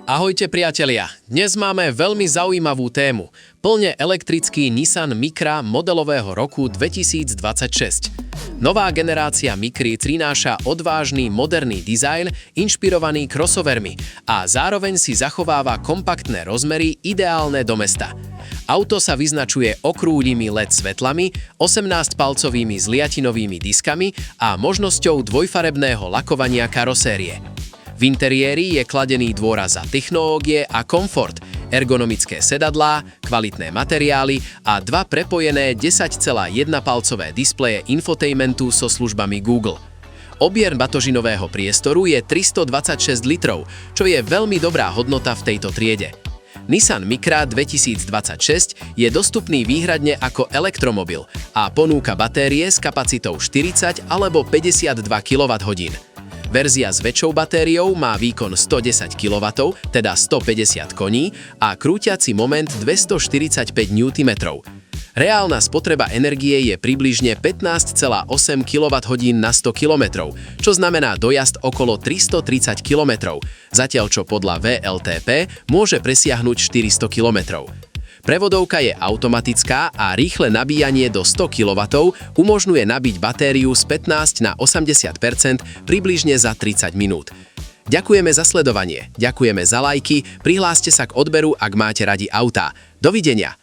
Ahojte priatelia, dnes máme veľmi zaujímavú tému. Plne elektrický Nissan Micra modelového roku 2026. Nová generácia Micry prináša odvážny, moderný dizajn, inšpirovaný crossovermi a zároveň si zachováva kompaktné rozmery ideálne do mesta. Auto sa vyznačuje okrúhlými LED svetlami, 18-palcovými zliatinovými diskami a možnosťou dvojfarebného lakovania karosérie. V interiéri je kladený dôraz za technológie a komfort, ergonomické sedadlá, kvalitné materiály a dva prepojené 10,1-palcové displeje infotainmentu so službami Google. Objem batožinového priestoru je 326 litrov, čo je veľmi dobrá hodnota v tejto triede. Nissan Micra 2026 je dostupný výhradne ako elektromobil a ponúka batérie s kapacitou 40 alebo 52 kWh. Verzia s väčšou batériou má výkon 110 kW, teda 150 koní a krúťaci moment 245 Nm. Reálna spotreba energie je približne 15,8 kWh na 100 km, čo znamená dojazd okolo 330 km, zatiaľ čo podľa VLTP môže presiahnuť 400 km. Prevodovka je automatická a rýchle nabíjanie do 100 kW umožňuje nabiť batériu z 15 na 80% približne za 30 minút. Ďakujeme za sledovanie, ďakujeme za lajky, prihláste sa k odberu, ak máte radi autá. Dovidenia!